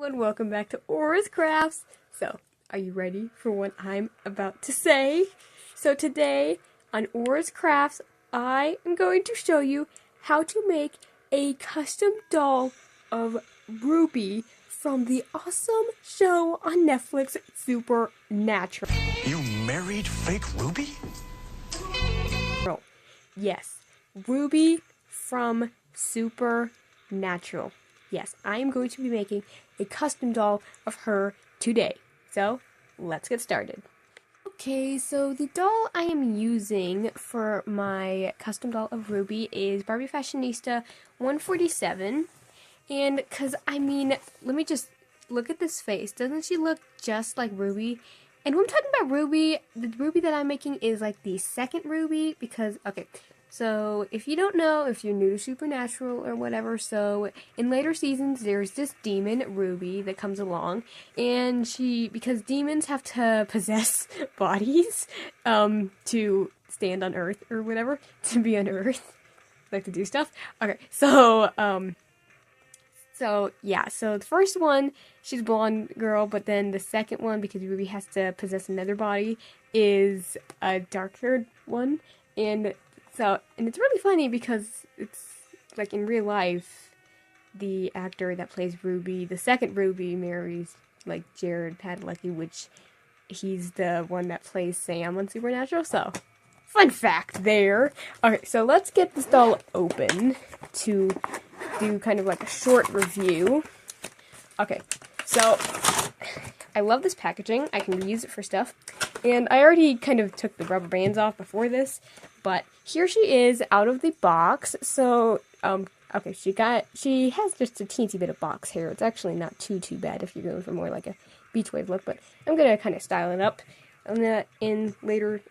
and welcome back to Aura's Crafts. So, are you ready for what I'm about to say? So today, on Aura's Crafts, I am going to show you how to make a custom doll of Ruby from the awesome show on Netflix, Supernatural. You married fake Ruby? Yes, Ruby from Supernatural. Yes, I am going to be making a custom doll of her today. So, let's get started. Okay, so the doll I am using for my custom doll of Ruby is Barbie Fashionista 147. And, let me just look at this face. Doesn't she look just like Ruby? And when I'm talking about Ruby, the Ruby that I'm making is like the second Ruby because, so if you don't know, if you're new to Supernatural or whatever, so in later seasons there's this demon, Ruby, that comes along, and because demons have to possess bodies, to stand on Earth or whatever, to be on Earth, like to do stuff. Okay, so the first one, she's a blonde girl, but then the second one, because Ruby has to possess another body, is a dark-haired one, and it's really funny because it's, like, in real life, the actor that plays Ruby, the second Ruby, marries, like, Genevieve Padalecki, which he's the one that plays Sam on Supernatural, so, fun fact there. Okay, so let's get this doll open to do kind of like a short review. Okay, so I love this packaging. I can reuse it for stuff. And I already kind of took the rubber bands off before this, but here she is out of the box. So, okay, she has just a teensy bit of box hair. It's actually not too bad if you're going for more like a beach wave look, but I'm gonna kind of style it up later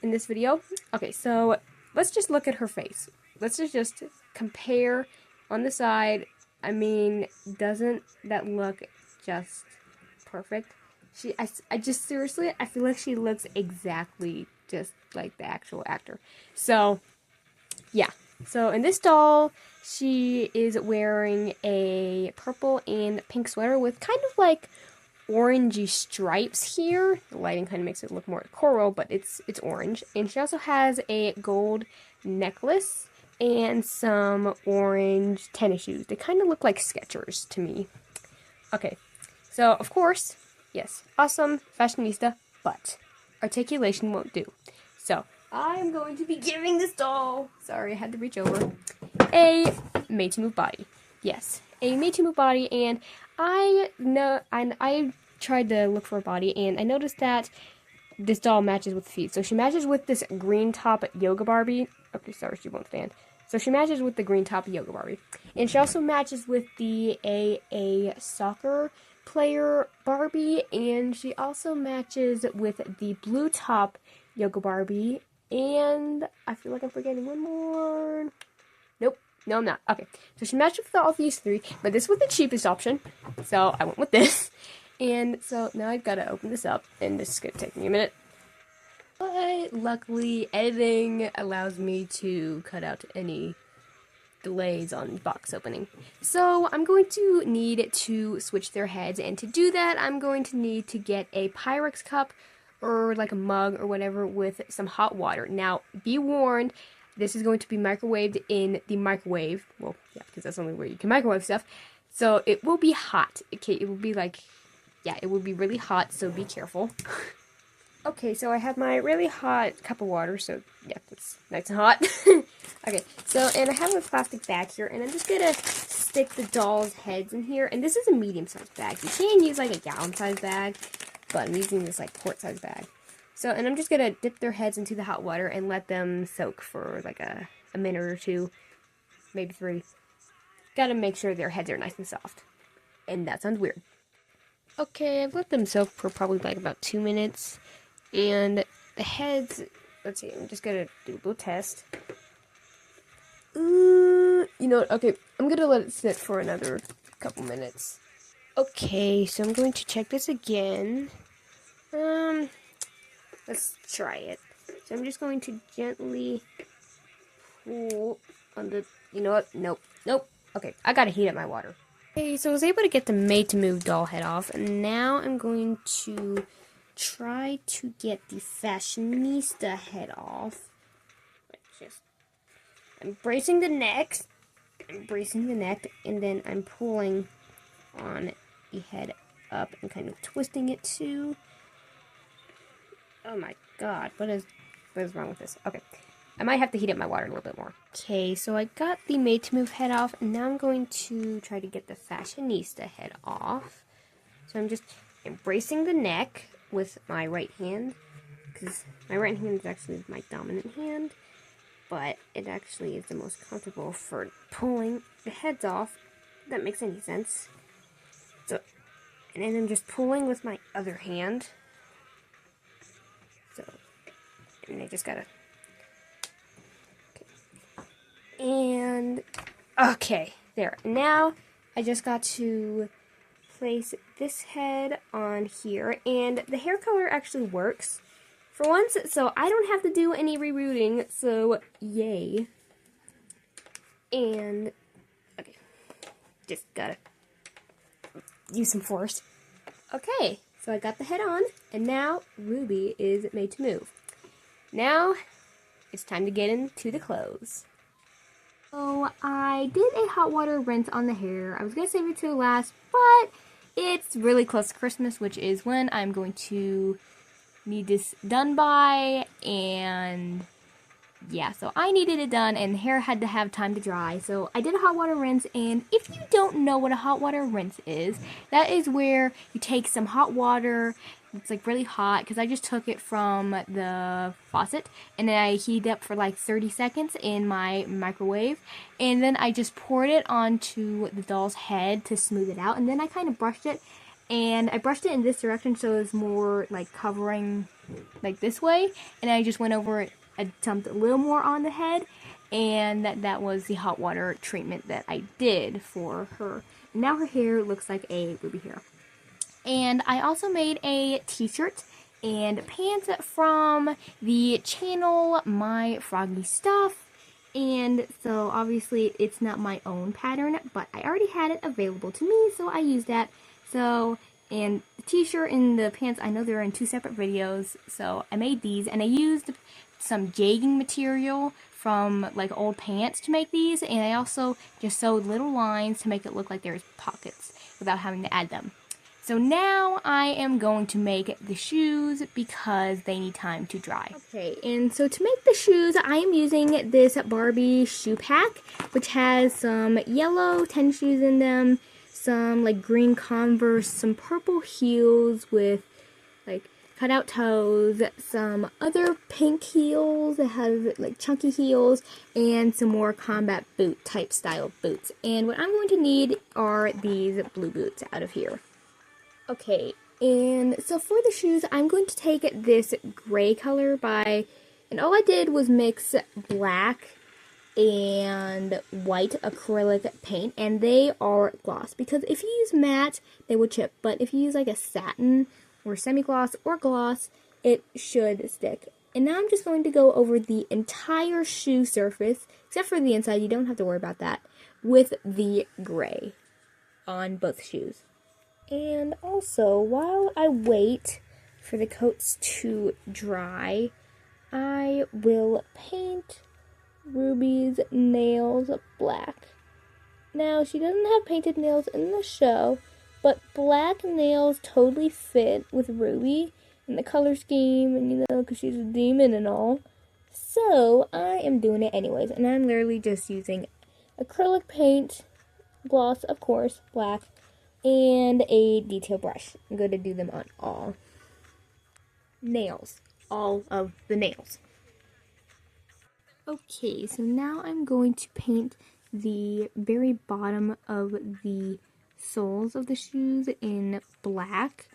in this video. Okay, so let's just look at her face. Let's just compare on the side. I mean, doesn't that look just perfect? I just seriously, I feel like she looks exactly just like the actual actor. So, yeah. So, in this doll, she is wearing a purple and pink sweater with kind of like orangey stripes here. The lighting kind of makes it look more coral, but it's orange. And she also has a gold necklace and some orange tennis shoes. They kind of look like Skechers to me. Okay, so of course, yes, awesome fashionista, but articulation won't do. So I'm going to be giving this doll, sorry, I had to reach over, a made to move body. Yes, a made to move body, and I tried to look for a body, and I noticed that this doll matches with the feet. So she matches with this green top yoga Barbie. Okay, sorry, she won't stand. So she matches with the green top yoga Barbie. And she also matches with the a soccer player Barbie. And she also matches with the blue top yoga Barbie. And I feel like I'm forgetting one more. Nope. No, I'm not. Okay. So she matched with all these three. But this was the cheapest option. So I went with this. And so now I've got to open this up. And this is going to take me a minute. But luckily, editing allows me to cut out any delays on box opening. So I'm going to need to switch their heads, and to do that, I'm going to need to get a Pyrex cup or like a mug or whatever with some hot water. Now, be warned, this is going to be microwaved in the microwave. Well, yeah, because that's the only way you can microwave stuff. So it will be hot. Okay, it will be like, yeah, it will be really hot, so be careful. Okay, so I have my really hot cup of water, so yeah, it's nice and hot. Okay, so, and I have a plastic bag here, and I'm just gonna stick the doll's heads in here, and this is a medium-sized bag. You can use, like, a gallon-sized bag, but I'm using this, like, quart-sized bag. So, and I'm just gonna dip their heads into the hot water and let them soak for, like, a minute or two, maybe 3. Gotta make sure their heads are nice and soft. And that sounds weird. Okay, I've let them soak for probably, like, about 2 minutes. And the heads, let's see, I'm just gonna do a little test. You know what, okay, I'm gonna let it sit for another couple minutes. Okay, so I'm going to check this again. Let's try it. So I'm just going to gently pull on the, you know what, nope. Okay, I gotta heat up my water. Okay, so I was able to get the Made to Move doll head off, and now I'm going to try to get the Fashionista head off. I'm bracing the neck, and then I'm pulling on the head up and kind of twisting it too. Oh my god, what is wrong with this? Okay, I might have to heat up my water a little bit more. Okay, so I got the Made to Move head off, and now I'm going to try to get the Fashionista head off. So I'm just embracing the neck with my right hand, because my right hand is actually my dominant hand, but it actually is the most comfortable for pulling the heads off. If that makes any sense. So, and then I'm just pulling with my other hand. So, and I just gotta. Okay. And okay, there. Now I just got to place this head on here, and the hair color actually works for once, so I don't have to do any rerouting, so yay. And okay, just gotta use some force. Okay, so I got the head on, and now Ruby is made to move. Now it's time to get into the clothes. So I did a hot water rinse on the hair. I was gonna save it to last, but it's really close to Christmas, which is when I'm going to need this done by, and yeah, so I needed it done, and the hair had to have time to dry, so I did a hot water rinse. And if you don't know what a hot water rinse is, that is where you take some hot water, it's like really hot, because I just took it from the faucet, and then I heated it up for like 30 seconds in my microwave, and then I just poured it onto the doll's head to smooth it out, and then I kind of brushed it, and I brushed it in this direction so it was more like covering like this way, and I just went over it. I dumped a little more on the head, and that was the hot water treatment that I did for her. Now her hair looks like a Ruby hair. And I also made a t-shirt and pants from the channel My Froggy Stuff. And so obviously it's not my own pattern, but I already had it available to me, so I used that. So, and the t-shirt and the pants, I know they're in two separate videos, so I made these, and I used some jegging material from like old pants to make these, and I also just sewed little lines to make it look like there's pockets without having to add them. So now I am going to make the shoes because they need time to dry. Okay, and so to make the shoes, I am using this Barbie shoe pack, which has some yellow tennis shoes in them, some like green Converse, some purple heels with like cutout toes, some other pink heels that have like chunky heels, and some more combat boot type style boots. And what I'm going to need are these blue boots out of here. Okay, and so for the shoes, I'm going to take this gray color and all I did was mix black and white acrylic paint, and they are gloss, because if you use matte, they would chip, but if you use like a satin or semi-gloss or gloss, it should stick. And now I'm just going to go over the entire shoe surface, except for the inside, you don't have to worry about that, with the gray on both shoes. And also, while I wait for the coats to dry, I will paint Ruby's nails black. Now, she doesn't have painted nails in the show, but black nails totally fit with Ruby and the color scheme, and because she's a demon and all. So, I am doing it anyways, and I'm literally just using acrylic paint, gloss, of course, black, and a detail brush. I'm going to do them on all nails. All of the nails. Okay, so now I'm going to paint the very bottom of the soles of the shoes in black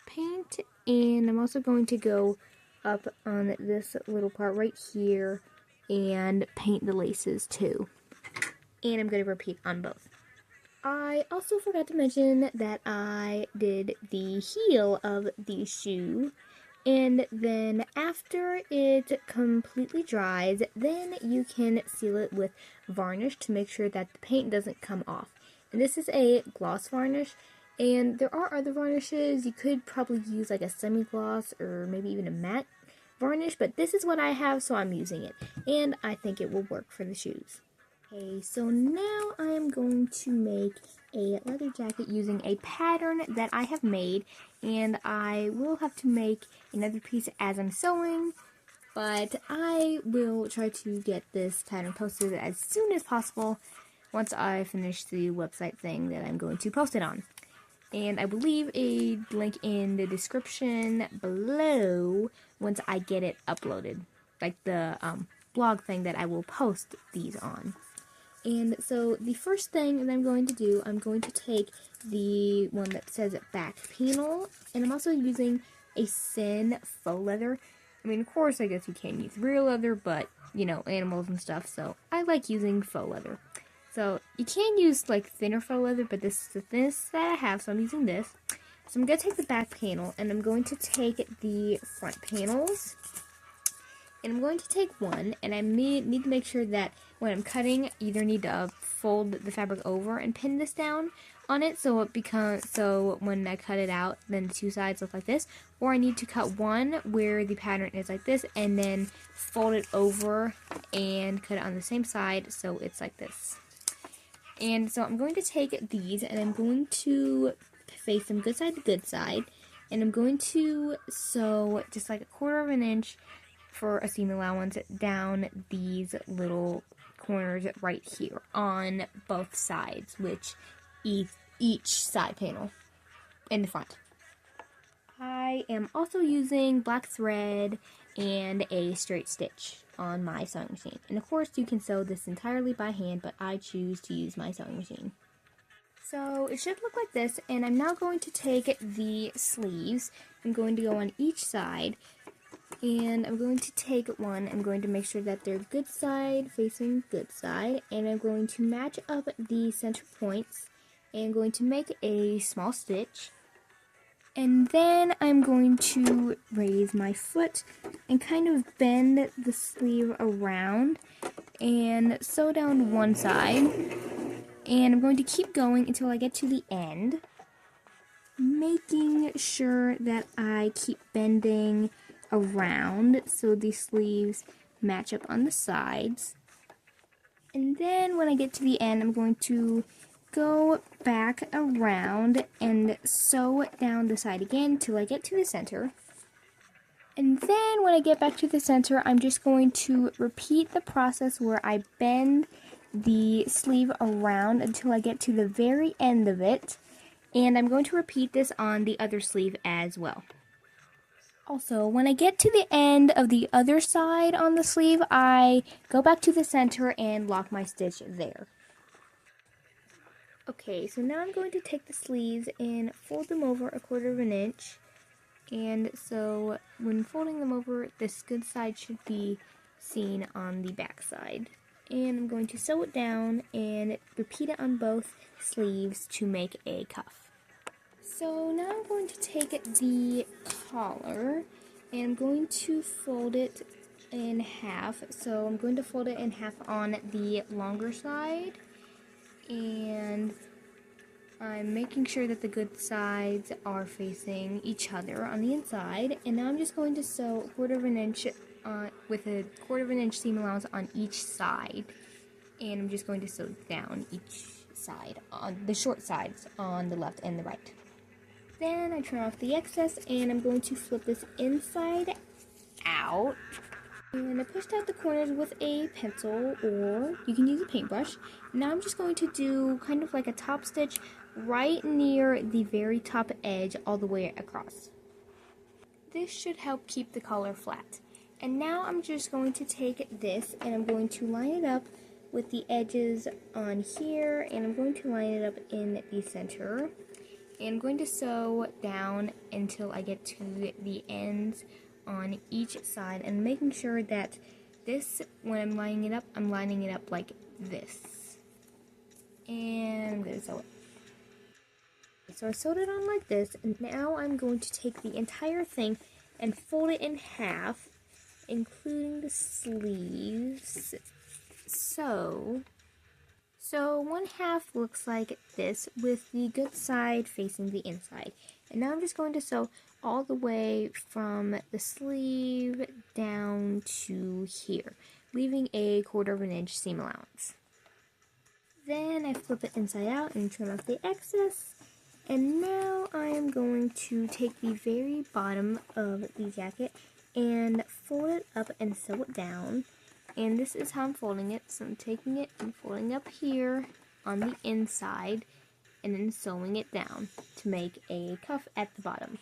paint. And I'm also going to go up on this little part right here and paint the laces too. And I'm going to repeat on both. I also forgot to mention that I did the heel of the shoe, and then after it completely dries, then you can seal it with varnish to make sure that the paint doesn't come off. And this is a gloss varnish, and there are other varnishes. You could probably use like a semi-gloss or maybe even a matte varnish, but this is what I have, so I'm using it, and I think it will work for the shoes. Okay, so now I am going to make a leather jacket using a pattern that I have made, and I will have to make another piece as I'm sewing, but I will try to get this pattern posted as soon as possible once I finish the website thing that I'm going to post it on. And I will leave a link in the description below once I get it uploaded, like the blog thing that I will post these on. And so the first thing that I'm going to do, I'm going to take the one that says back panel, and I'm also using a Sin faux leather. I mean, of course, I guess you can use real leather, but, you know, animals and stuff, so I like using faux leather. So you can use like thinner faux leather, but this is the thinnest that I have, so I'm using this. So I'm going to take the back panel, and I'm going to take the front panels, and I'm going to take one, and I need to make sure that when I'm cutting, I either need to fold the fabric over and pin this down on it so when I cut it out, then the two sides look like this, or I need to cut one where the pattern is like this and then fold it over and cut it on the same side so it's like this. And so I'm going to take these, and I'm going to face them good side to good side, and I'm going to sew just like 1/4 of an inch for a seam allowance down these little corners right here on both sides, which each side panel in the front. I am also using black thread and a straight stitch on my sewing machine. And of course you can sew this entirely by hand, but I choose to use my sewing machine. So it should look like this, and I'm now going to take the sleeves. I'm going to go on each side, and I'm going to take one. I'm going to make sure that they're good side facing good side, and I'm going to match up the center points, and I'm going to make a small stitch. And then I'm going to raise my foot and kind of bend the sleeve around and sew down one side. And I'm going to keep going until I get to the end, making sure that I keep bending around so the sleeves match up on the sides. And then when I get to the end, I'm going to go back around and sew down the side again till I get to the center. And then when I get back to the center, I'm just going to repeat the process where I bend the sleeve around until I get to the very end of it. And I'm going to repeat this on the other sleeve as well. Also, when I get to the end of the other side on the sleeve, I go back to the center and lock my stitch there. Okay, so now I'm going to take the sleeves and fold them over 1/4 of an inch. And so when folding them over, this good side should be seen on the back side. And I'm going to sew it down and repeat it on both sleeves to make a cuff. So now I'm going to take the collar and I'm going to fold it in half. So I'm going to fold it in half on the longer side, and I'm making sure that the good sides are facing each other on the inside. And now I'm just going to sew 1/4 of an inch with a 1/4 of an inch seam allowance on each side. And I'm just going to sew down each side, on the short sides on the left and the right. Then I trim off the excess, and I'm going to flip this inside out. And I pushed out the corners with a pencil, or you can use a paintbrush. Now I'm just going to do kind of like a top stitch right near the very top edge all the way across. This should help keep the collar flat. And now I'm just going to take this and I'm going to line it up with the edges on here, and I'm going to line it up in the center. And I'm going to sew down until I get to the ends on each side, and making sure that this, when I'm lining it up like this. And I'm going to sew it. So I sewed it on like this, and now I'm going to take the entire thing and fold it in half, including the sleeves. So So one half looks like this with the good side facing the inside. And now I'm just going to sew all the way from the sleeve down to here, leaving a 1/4 of an inch seam allowance. Then I flip it inside out and trim off the excess. And now I am going to take the very bottom of the jacket and fold it up and sew it down. And this is how I'm folding it. So I'm taking it and folding up here on the inside and then sewing it down to make a cuff at the bottom.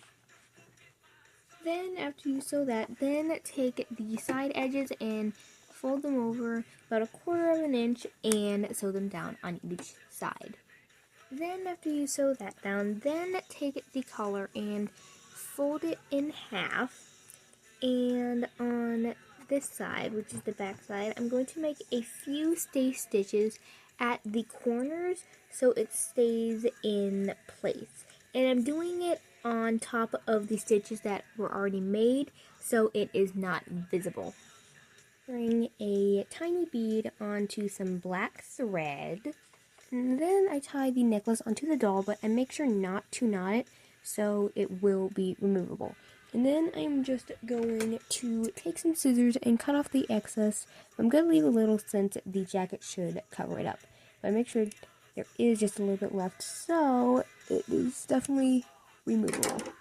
Then after you sew that, then take the side edges and fold them over about a 1/4 of an inch and sew them down on each side. Then after you sew that down, then take the collar and fold it in half. And on this side, which is the back side, I'm going to make a few stay stitches at the corners so it stays in place. And I'm doing it on top of the stitches that were already made so it is not visible. Bring a tiny bead onto some black thread. And then I tie the necklace onto the doll, but I make sure not to knot it so it will be removable. And then I'm just going to take some scissors and cut off the excess. I'm going to leave a little since the jacket should cover it up. But I make sure there is just a little bit left, so it is definitely removable.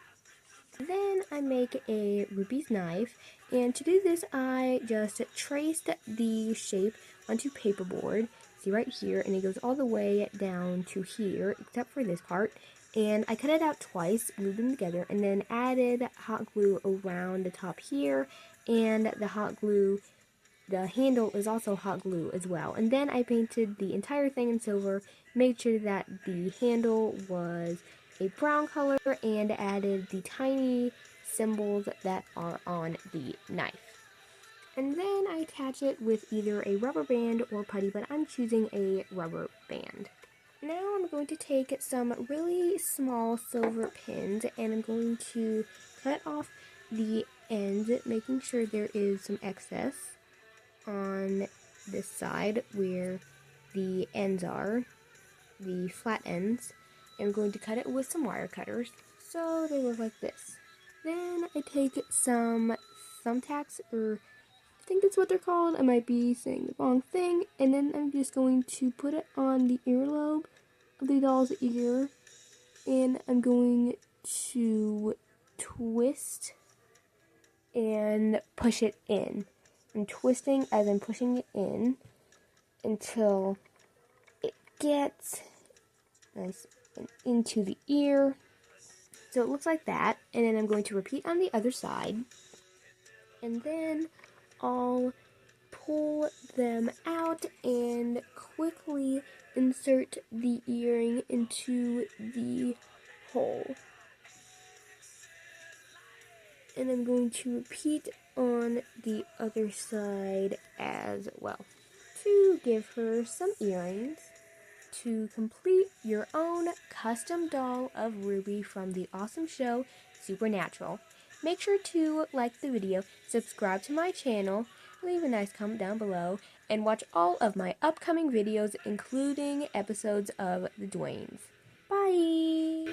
Then I make a Ruby's knife, and to do this I just traced the shape onto paperboard. See right here, and it goes all the way down to here, except for this part. And I cut it out twice, glued them together, and then added hot glue around the top here, and the hot glue, the handle is also hot glue as well. And then I painted the entire thing in silver, made sure that the handle was a brown color, and added the tiny symbols that are on the knife. And then I attach it with either a rubber band or putty, but I'm choosing a rubber band. Now I'm going to take some really small silver pins and I'm going to cut off the ends, making sure there is some excess on this side where the ends are, the flat ends. I'm going to cut it with some wire cutters so they look like this. Then I take some thumbtacks, or I think that's what they're called. I might be saying the wrong thing. And then I'm just going to put it on the earlobe of the doll's ear. And I'm going to twist and push it in. I'm twisting as I'm pushing it in until it gets nice and into the ear. So it looks like that. And then I'm going to repeat on the other side. And then I'll pull them out and quickly insert the earring into the hole. And I'm going to repeat on the other side as well to give her some earrings. To complete your own custom doll of Ruby from the awesome show Supernatural, make sure to like the video, subscribe to my channel, leave a nice comment down below, and watch all of my upcoming videos, including episodes of The Dwaynes. Bye!